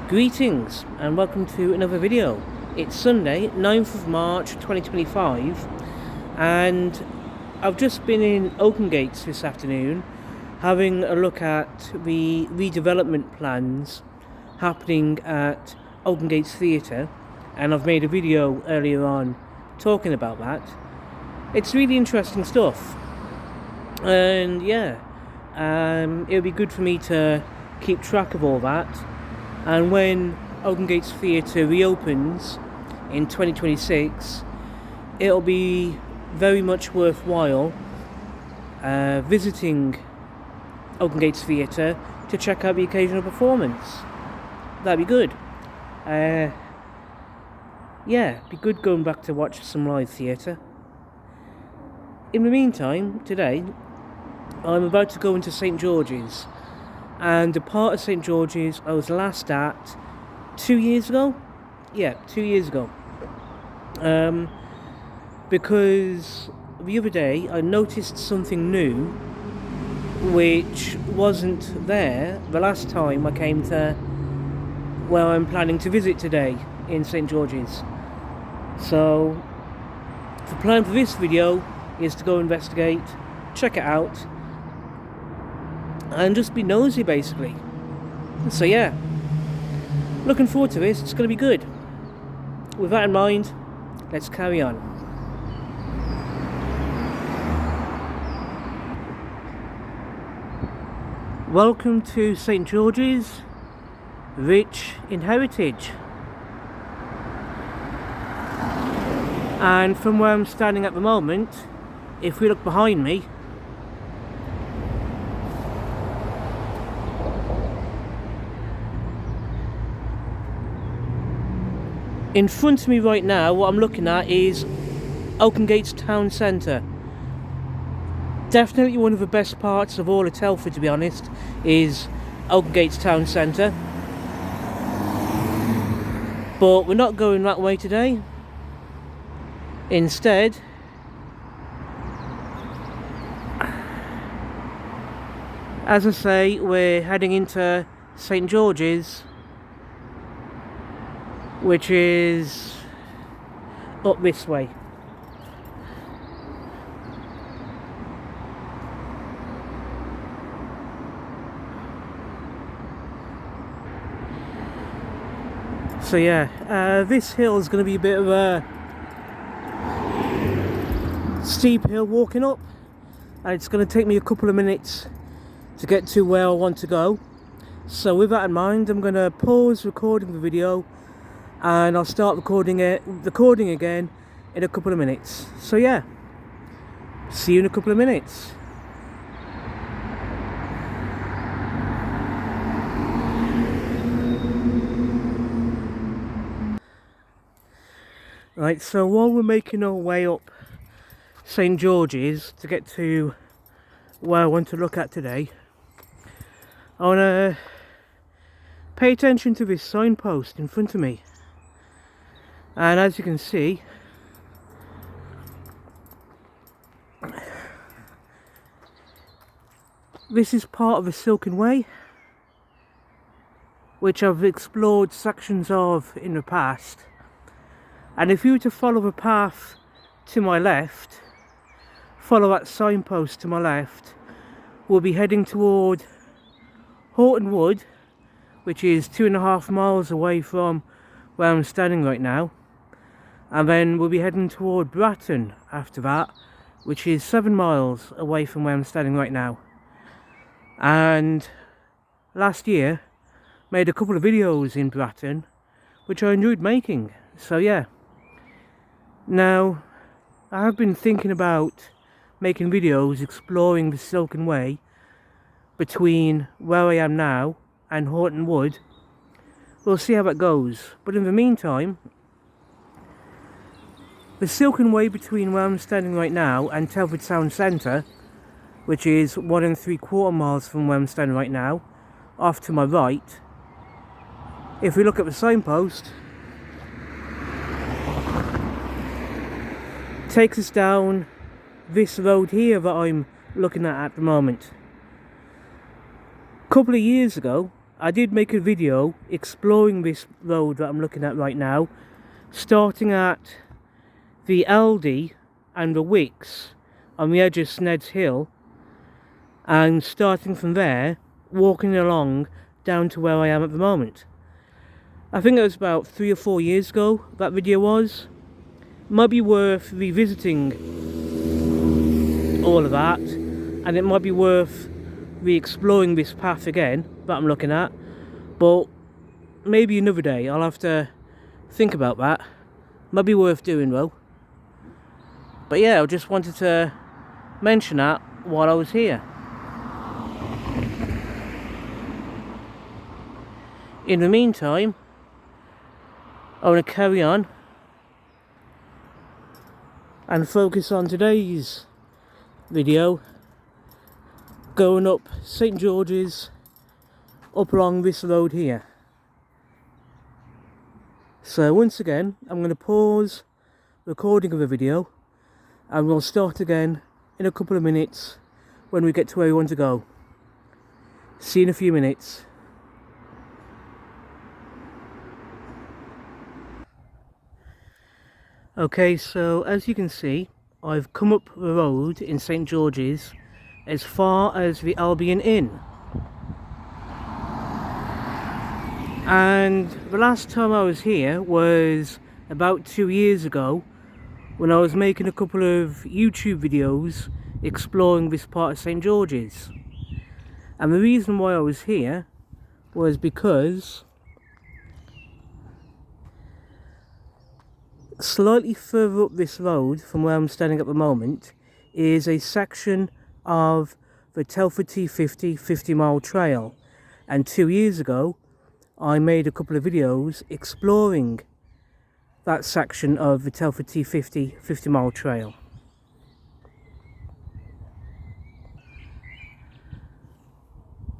Greetings and welcome to another video. It's Sunday, 9th of March 2025, and I've just been in Oakengates this afternoon having a look at the redevelopment plans happening at Oakengates Theatre, and I've made a video earlier on talking about that. It's really interesting stuff, and yeah, it'll be good for me to keep track of all that. And when Oakengates Theatre reopens in 2026, it'll be very much worthwhile visiting Oakengates Theatre to check out the occasional performance. That'd be good. Yeah, it'd be good going back to watch some live theatre. In the meantime, today, I'm about to go into St George's. And the part of St George's I was last at 2 years ago. Yeah, 2 years ago. Because the other day I noticed something new which wasn't there the last time I came to where I'm planning to visit today in St George's. So the plan for this video is to go investigate, check it out, and just be nosy basically. So yeah, looking forward to this. It's going to be good. With that in mind, let's carry on. Welcome to St George's, rich in heritage. And from where I'm standing at the moment, if we look behind me, in front of me right now, what I'm looking at is Oakengates Town Centre. Definitely one of the best parts of all of Telford, to be honest, is Oakengates Town Centre. But we're not going that way today. Instead, as I say, we're heading into St George's, which is up this way. So yeah, this hill is going to be a bit of a steep hill walking up, and it's going to take me a couple of minutes to get to where I want to go. So with that in mind, I'm going to pause recording the video and I'll start recording again in a couple of minutes. So yeah, see you in a couple of minutes. Right, so while we're making our way up St George's to get to where I want to look at today, I want to pay attention to this signpost in front of me. And as you can see, this is part of the Silken Way, which I've explored sections of in the past. And if you were to follow the path to my left, follow that signpost to my left, we'll be heading toward Horton Wood, which is 2.5 miles away from where I'm standing right now. And then we'll be heading toward Bratton after that, which is 7 miles away from where I'm standing right now. And last year, made a couple of videos in Bratton, which I enjoyed making. So yeah. Now, I have been thinking about making videos exploring the Silken Way between where I am now and Horton Wood. We'll see how that goes. But in the meantime, the Silken Way between where I'm standing right now and Telford Town Centre, which is 1 3/4 miles from where I'm standing right now, off to my right, if we look at the signpost, takes us down this road here that I'm looking at the moment. A couple of years ago, I did make a video exploring this road that I'm looking at right now, starting at the Aldi and the Wicks on the edge of Sned's Hill, and starting from there, walking along down to where I am at the moment. I think it was about 3 or 4 years ago that video was. Might be worth revisiting all of that, and it might be worth re-exploring this path again that I'm looking at, but maybe another day. I'll have to think about that. Might be worth doing though. But yeah, I just wanted to mention that while I was here. In the meantime, I want to carry on and focus on today's video, going up St George's, up along this road here. So once again, I'm going to pause recording of the video and we'll start again in a couple of minutes when we get to where we want to go. See you in a few minutes. Okay, so as you can see, I've come up the road in St George's as far as the Albion Inn. And the last time I was here was about 2 years ago, when I was making a couple of YouTube videos exploring this part of St George's. And the reason why I was here was because slightly further up this road from where I'm standing at the moment is a section of the Telford T50 50-mile trail, and 2 years ago I made a couple of videos exploring that section of the Telford T50 50-mile trail.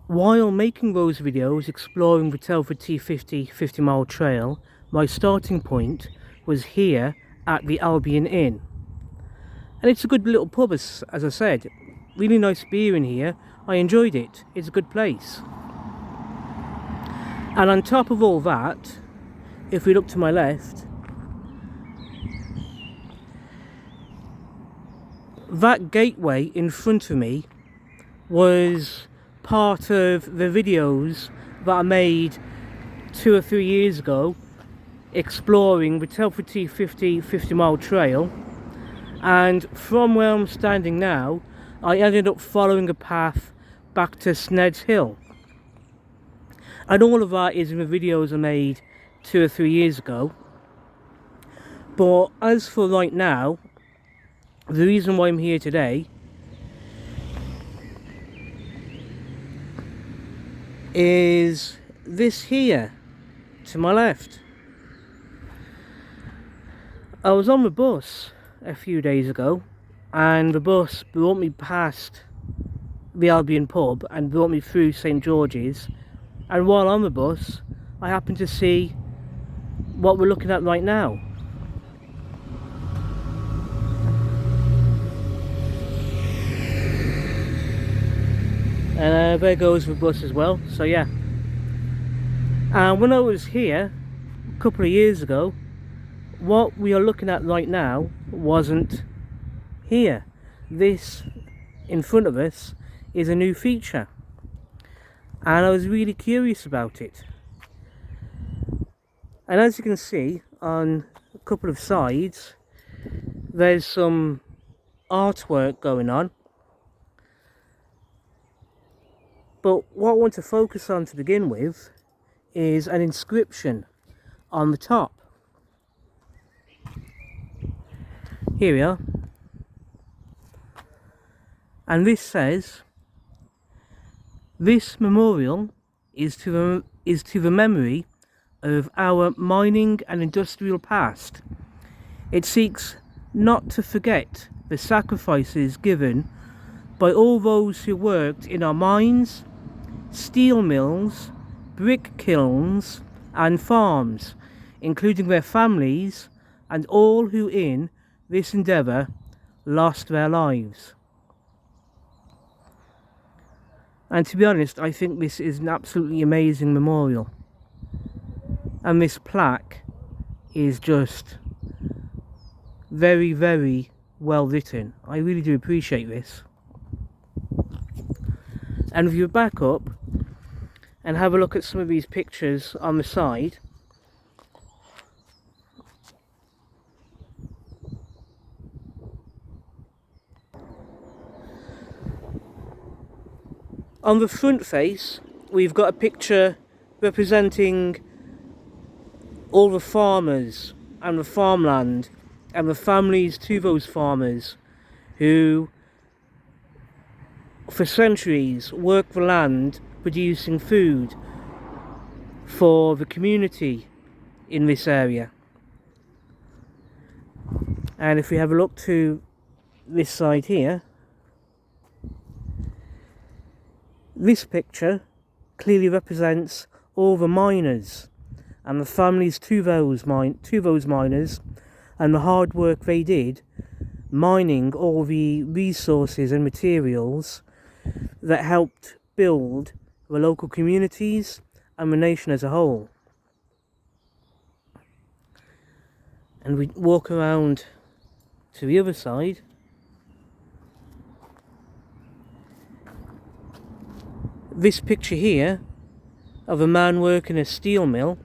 While making those videos exploring the Telford T50 50-mile trail, my starting point was here at the Albion Inn. And it's a good little pub, as I said. Really nice beer in here. I enjoyed it. It's a good place. And on top of all that, if we look to my left, that gateway in front of me was part of the videos that I made 2 or 3 years ago exploring the Telford T50 50-mile trail, and from where I'm standing now I ended up following a path back to Sned's Hill, and all of that is in the videos I made 2 or 3 years ago. But as for right now, the reason why I'm here today is this here to my left. I was on the bus a few days ago, and the bus brought me past the Albion pub and brought me through St George's, and while on the bus I happened to see what we're looking at right now. And there goes the bus as well, so yeah. And when I was here a couple of years ago, what we are looking at right now wasn't here. This in front of us is a new feature, and I was really curious about it. And as you can see on a couple of sides, there's some artwork going on, but what I want to focus on to begin with is an inscription on the top. Here we are, and this says, "This memorial is to the memory of our mining and industrial past. It seeks not to forget the sacrifices given by all those who worked in our mines, steel mills, brick kilns and farms, including their families and all who in this endeavour lost their lives." And to be honest, I think this is an absolutely amazing memorial. And this plaque is just very, very well written. I really do appreciate this. And if you back up and have a look at some of these pictures on the side, on the front face we've got a picture representing all the farmers and the farmland and the families to those farmers who for centuries worked the land producing food for the community in this area. And if we have a look to this side here, this picture clearly represents all the miners and the families to those miners and the hard work they did mining all the resources and materials that helped build the local communities and the nation as a whole. And we walk around to the other side. This picture here of a man working a steel mill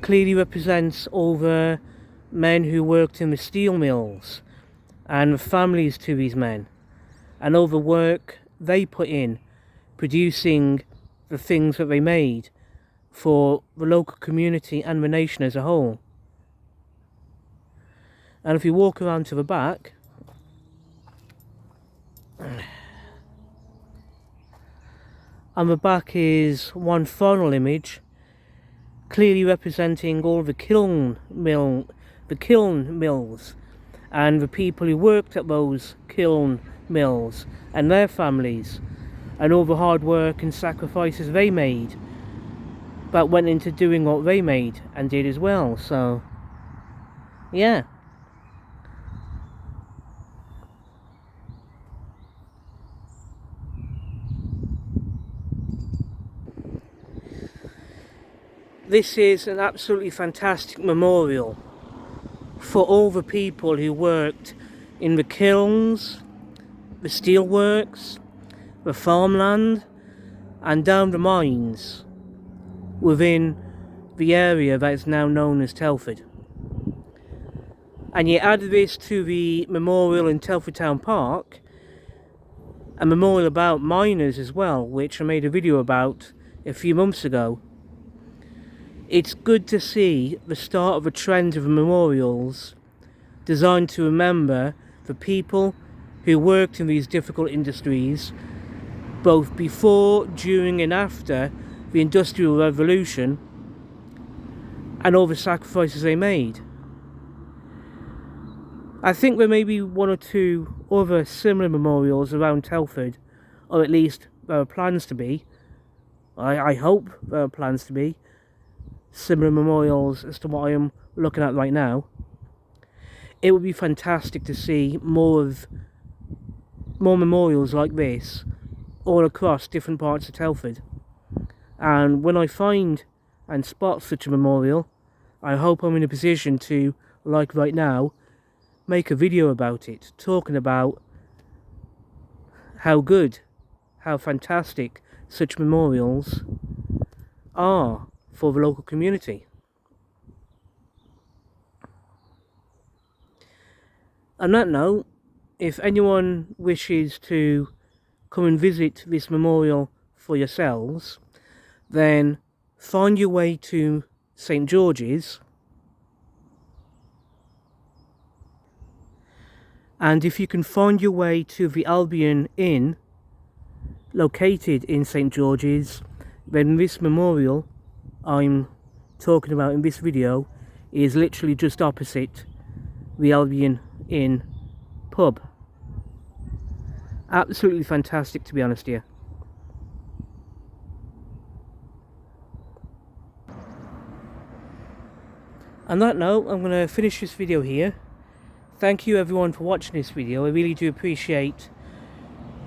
clearly represents all the men who worked in the steel mills and the families to these men and all the work they put in producing the things that they made for the local community and the nation as a whole. And if you walk around to the back, on the back is one final image clearly representing all the kiln mills and the people who worked at those kiln mills and their families and all the hard work and sacrifices they made that went into doing what they made and did as well. So yeah, this is an absolutely fantastic memorial for all the people who worked in the kilns, the steelworks, the farmland and down the mines within the area that is now known as Telford. And you add this to the memorial in Telford Town Park, a memorial about miners as well, which I made a video about a few months ago. It's good to see the start of a trend of memorials designed to remember the people who worked in these difficult industries both before, during and after the Industrial Revolution and all the sacrifices they made. I think there may be one or two other similar memorials around Telford, or at least there are plans to be. I hope there are plans to be similar memorials as to what I am looking at right now. It would be fantastic to see more memorials like this all across different parts of Telford. And when I find and spot such a memorial, I hope I'm in a position to, like right now, make a video about it, talking about how good, how fantastic such memorials are for the local community. On that note, if anyone wishes to come and visit this memorial for yourselves, then find your way to St George's, and if you can find your way to the Albion Inn located in St George's, then this memorial I'm talking about in this video is literally just opposite the Albion Inn pub. Absolutely fantastic, to be honest here. On that note, I'm going to finish this video here. Thank you everyone for watching this video. I really do appreciate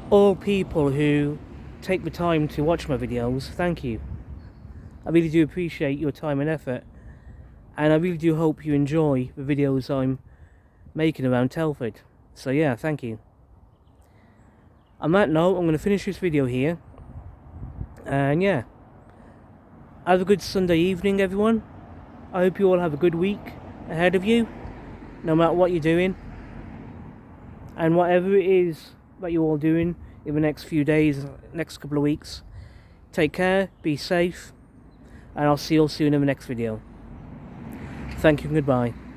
all people who take the time to watch my videos, thank you. I really do appreciate your time and effort, and I really do hope you enjoy the videos I'm making around Telford. So yeah, thank you. On that note, I'm going to finish this video here, and yeah, have a good Sunday evening, everyone. I hope you all have a good week ahead of you, no matter what you're doing, and whatever it is that you're all doing in the next few days, next couple of weeks. Take care, be safe, and I'll see you all soon in the next video. Thank you and goodbye.